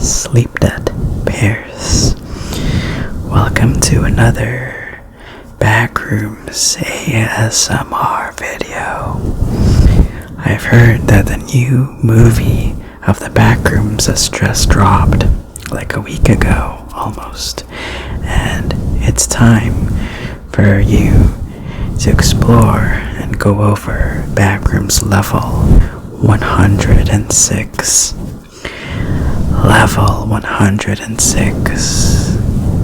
sleep debt pairs. Welcome to another Backrooms ASMR video. I've heard that the new movie of the Backrooms has just dropped, like a week ago almost, and it's time for you to explore and go over Backrooms level 106. Level 106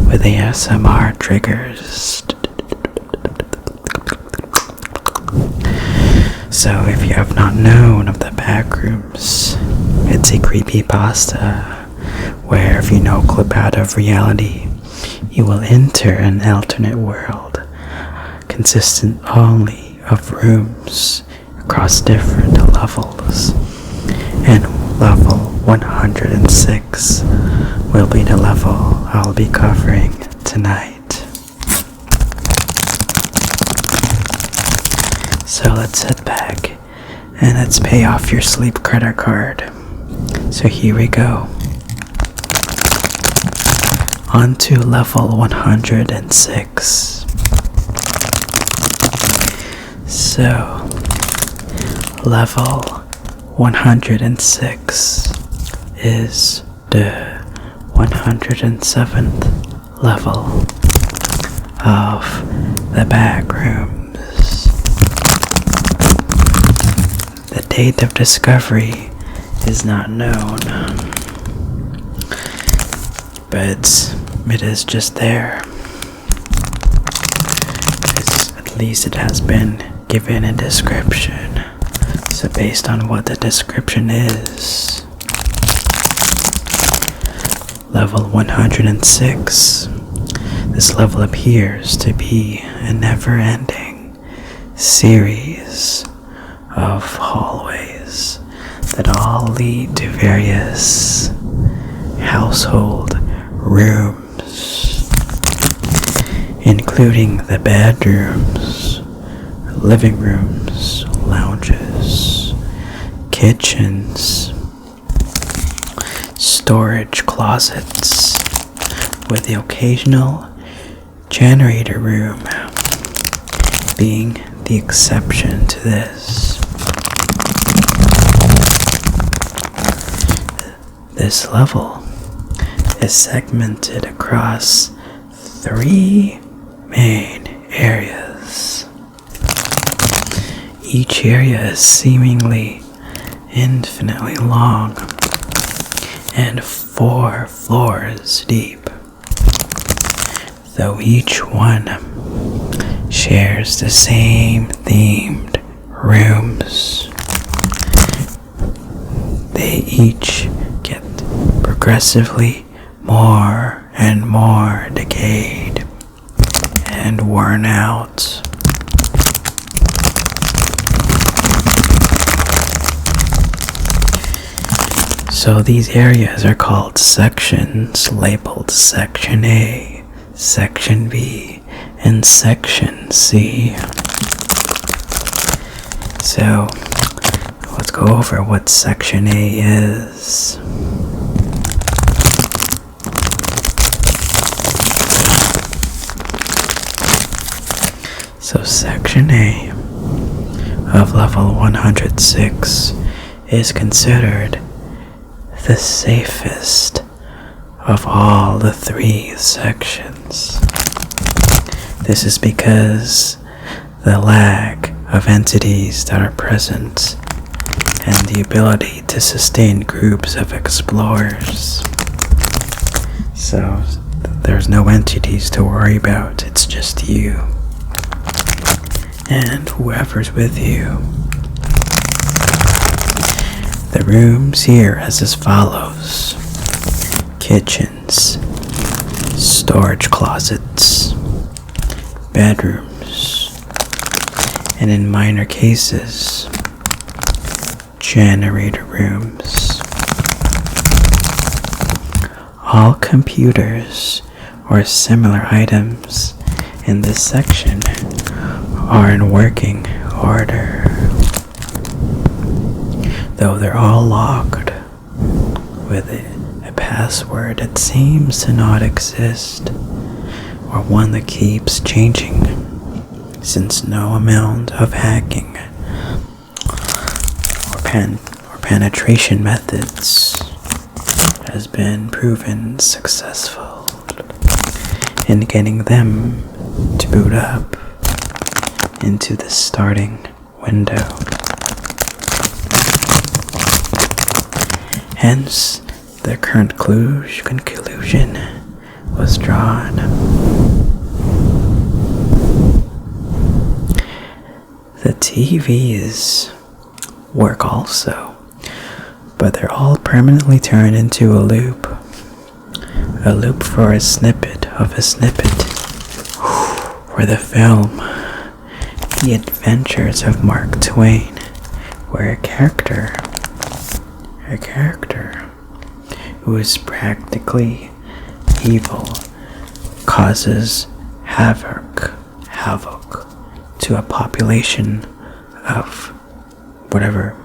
with ASMR triggers. So if you have not known of the Backrooms, it's a creepypasta where if you know clip out of reality, you will enter an alternate world consistent only of rooms across different levels, and level 106 will be the level I'll be covering tonight. So let's head back and let's pay off your sleep credit card. So here we go. On to level 106. So, level 106 is the 107th level of the Backrooms. The date of discovery is not known, but it is just there. At least it has been given a description. So based on what the description is, level 106, this level appears to be a never-ending series of hallways that all lead to various household rooms, including the bedrooms, living rooms, lounges, kitchens, storage closets, with the occasional generator room being the exception to this. This level is segmented across 3 main areas. Each area is seemingly infinitely long and 4 floors deep, though each one shares the same themed rooms. They each get progressively more and more decayed and worn out. So these areas are called sections, labeled Section A, Section B, and Section C. So let's go over what Section A is. So Section A of level 106 is considered the safest of all the 3 sections. This is because the lack of entities that are present and the ability to sustain groups of explorers. So there's no entities to worry about, it's just you and whoever's with you. The rooms here as follows: kitchens, storage closets, bedrooms, and in minor cases, generator rooms. All computers or similar items in this section are in working order, though they're all locked with a password that seems to not exist, or one that keeps changing, since no amount of hacking or penetration methods has been proven successful in getting them to boot up into the starting window. Hence, the current conclusion was drawn. The TVs work also, but they're all permanently turned into a loop for a snippet of a snippet, for the film The Adventures of Mark Twain, where a character who is practically evil causes havoc to a population of whatever,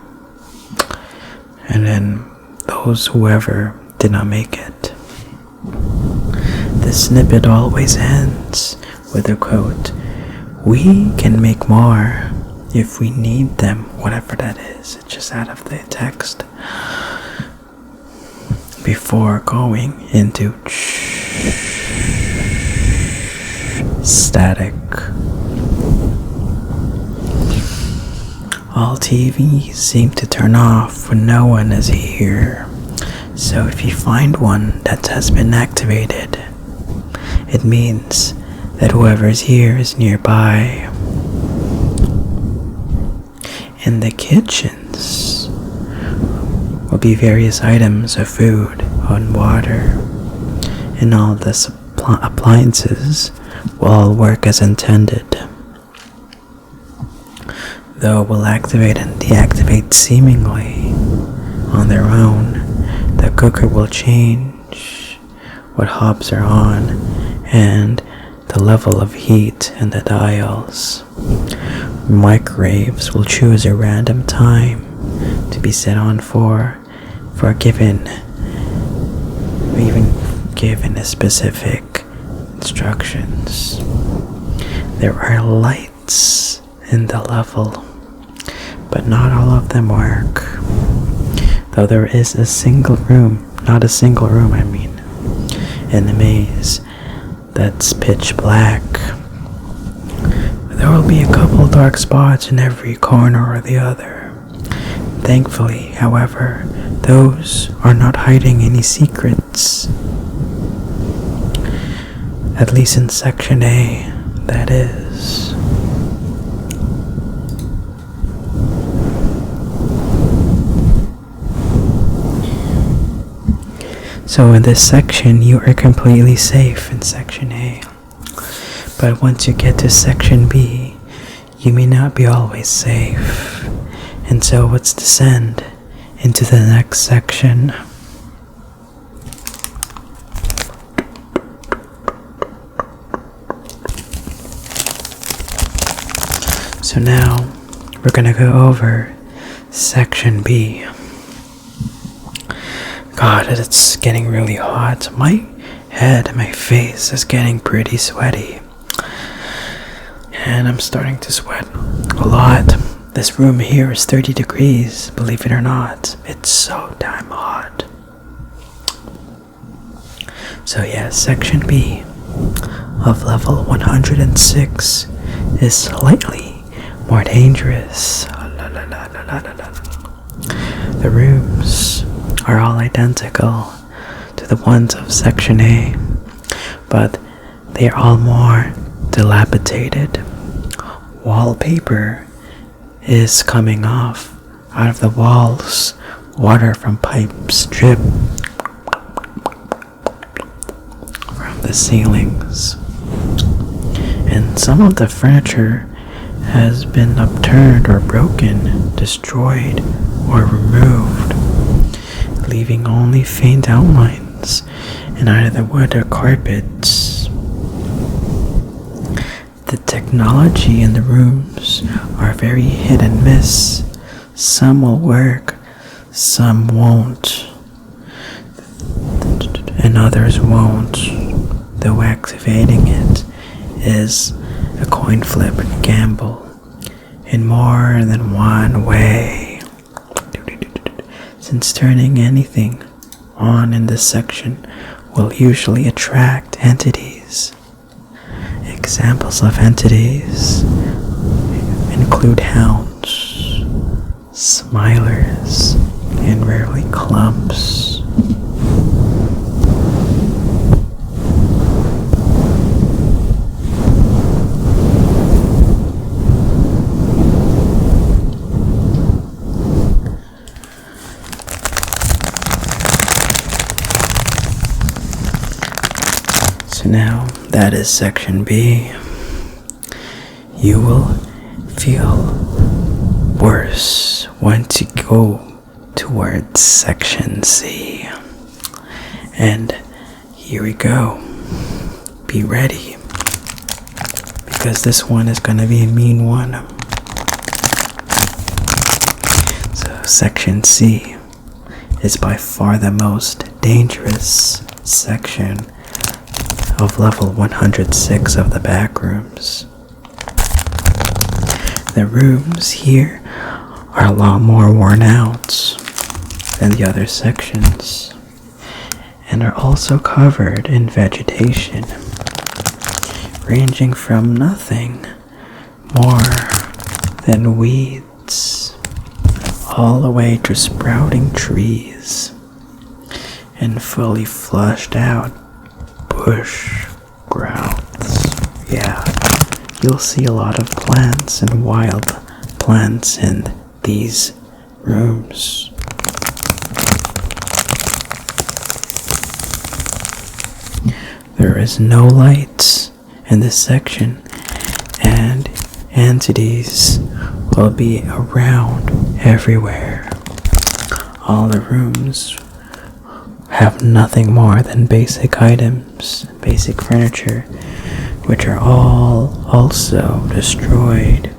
and then whoever did not make it. The snippet always ends with a quote, "We can make more if we need them," whatever that is. It's just out of the text. Before going into static. All TVs seem to turn off when no one is here. So if you find one that has been activated, it means that whoever's here is nearby. In the kitchens will be various items of food and water, and all the appliances will all work as intended. Though it will activate and deactivate seemingly on their own, the cooker will change what hobs are on and the level of heat in the dials. Microwaves will choose a random time to be set on for given a specific instructions. There are lights in the level, but not all of them work. Though there is not a single room in the maze that's pitch black. There will be a couple dark spots in every corner or the other. Thankfully, however, those are not hiding any secrets. At least in Section A, that is. So in this section, you are completely safe in Section A. But once you get to Section B, you may not be always safe. And so let's descend into the next section. So now, we're gonna go over Section B. God, it's getting really hot. My head and my face is getting pretty sweaty. And I'm starting to sweat a lot. This room here is 30 degrees, believe it or not. It's so damn hot. So yeah, Section B of level 106 is slightly more dangerous. The rooms are all identical to the ones of Section A, but they are all more dilapidated. Wallpaper is coming off out of the walls. Water from pipes drip from the ceilings. And some of the furniture has been upturned or broken, destroyed, or removed, leaving only faint outlines in either the wood or carpets. The technology in the rooms are very hit and miss. Some will work, some won't. and others won't, though activating it is a coin flip gamble in more than one way. Since turning anything on in this section will usually attract entities. Examples of entities include hounds, smilers, and rarely clumps. So now that is section B. You will feel worse once you go towards section C. And here we go. Be ready, because this one is going to be a mean one. So section C is by far the most dangerous section of level 106 of the Backrooms. The rooms here are a lot more worn out than the other sections, and are also covered in vegetation, ranging from nothing more than weeds all the way to sprouting trees and fully flushed out bush grounds. Yeah, you'll see a lot of plants and wild plants in these rooms. There is no light in this section, and entities will be around everywhere. All the rooms have nothing more than basic items, basic furniture, which are all also destroyed.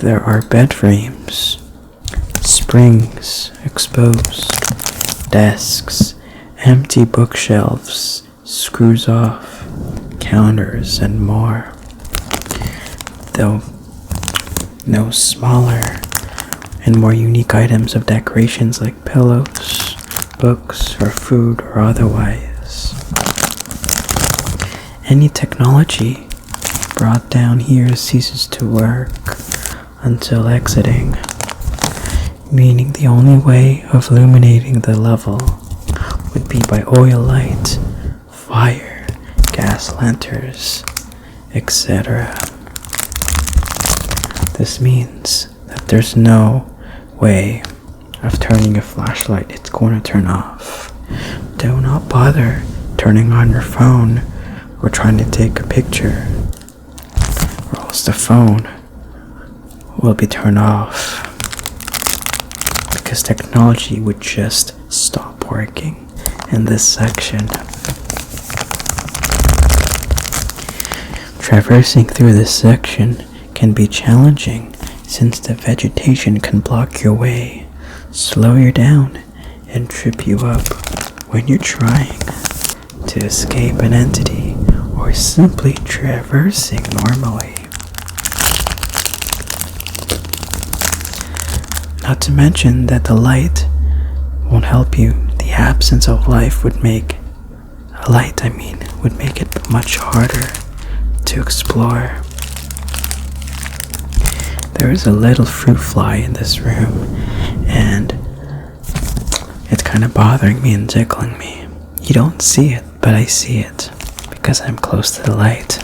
There are bed frames, springs exposed, desks, empty bookshelves, screws off, counters, and more. Though no smaller and more unique items of decorations like pillows, books, or food or otherwise. Any technology brought down here ceases to work until exiting, meaning the only way of illuminating the level would be by oil light, fire, gas lanterns, etc. This means that there's no way of turning your flashlight. It's going to turn off. Do not bother turning on your phone or trying to take a picture, or else the phone will be turned off, because technology would just stop working in this section. Traversing through this section can be challenging, since the vegetation can block your way, slow you down, and trip you up when you're trying to escape an entity or simply traversing normally. Not to mention that the light won't help you. The absence of light would make it much harder to explore. There is a little fruit fly in this room, and it's kind of bothering me and tickling me. You don't see it, but I see it because I'm close to the light.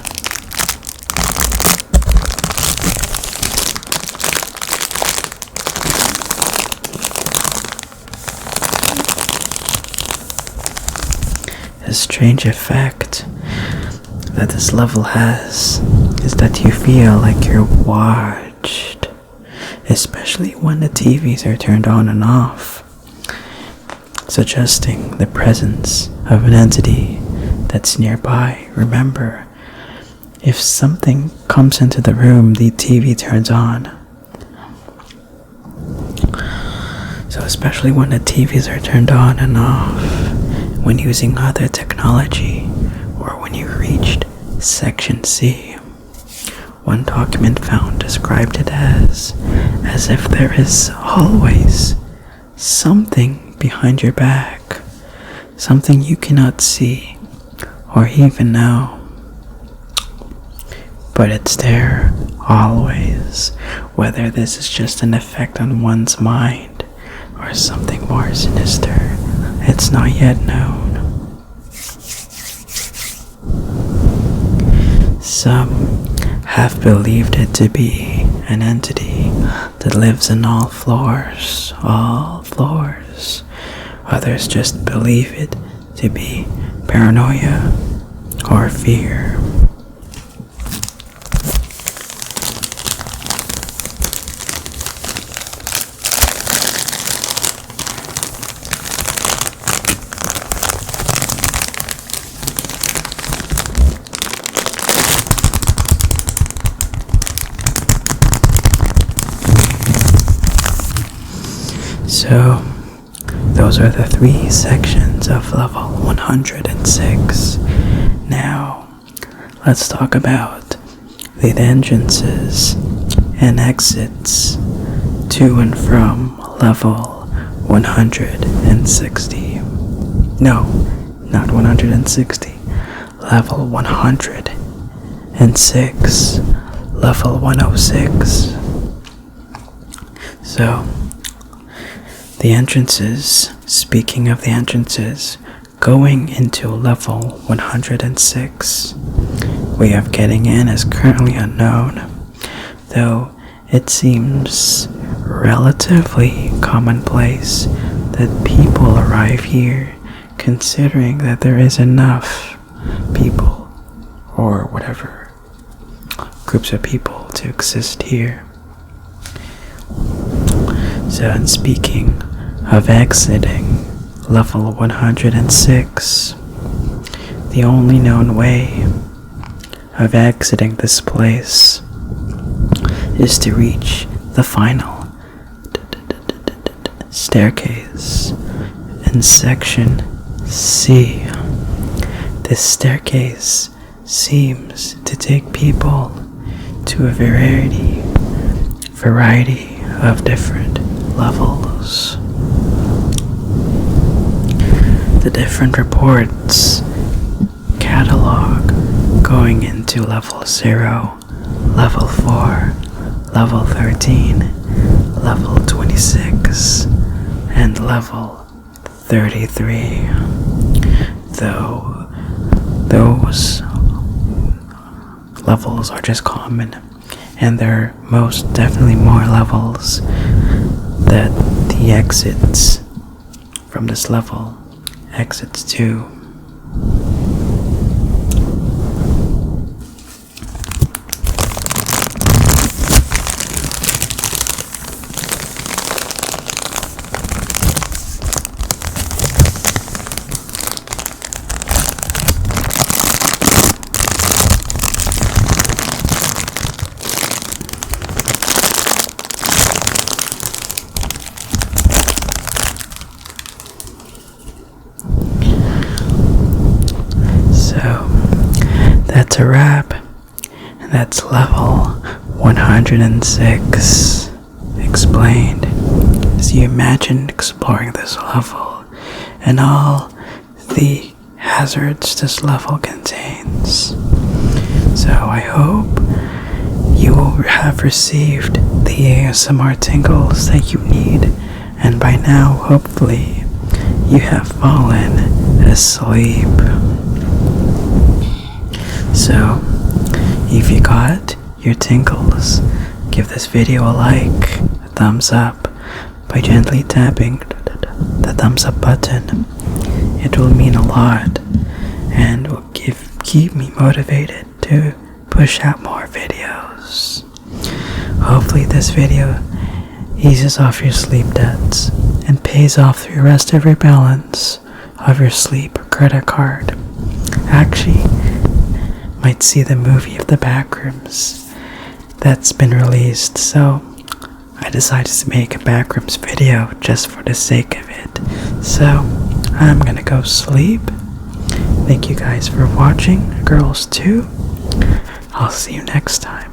A strange effect that this level has is that you feel like you're watched, especially when the TVs are turned on and off, suggesting the presence of an entity that's nearby. Remember, if something comes into the room, the TV turns on. So especially when the TVs are turned on and off, when using other technology or when you reached Section C. One document found described it as if there is always something behind your back, something you cannot see or even know. But it's there always, whether this is just an effect on one's mind or something more sinister. It's not yet known. Some have believed it to be an entity that lives in all floors. Others just believe it to be paranoia or fear. So, those are the 3 sections of level 106. Now, let's talk about the entrances and exits to and from level 160. No, not 160. Level 106. Level 106. So, the entrances, speaking of the entrances, going into level 106, way of getting in is currently unknown, though it seems relatively commonplace that people arrive here considering that there is enough people, or whatever, groups of people to exist here. So, in speaking of exiting level 106, the only known way of exiting this place is to reach the final staircase in section C. This staircase seems to take people to a variety of different levels. The different reports catalog going into level 0, level 4, level 13, level 26, and level 33. Though those levels are just common, and there are most definitely more levels that the exits from this level exits to. That's a wrap. And that's level 106 explained. As you imagine exploring this level and all the hazards this level contains. So I hope you will have received the ASMR tingles that you need, and by now hopefully you have fallen asleep. So, if you got your tingles, give this video a like, a thumbs up, by gently tapping the thumbs up button. It will mean a lot, and will keep me motivated to push out more videos. Hopefully this video eases off your sleep debts and pays off the rest of your balance of your sleep credit card. Actually, might see the movie of the Backrooms that's been released, so I decided to make a Backrooms video just for the sake of it. So, I'm gonna go sleep. Thank you guys for watching, girls too. I'll see you next time.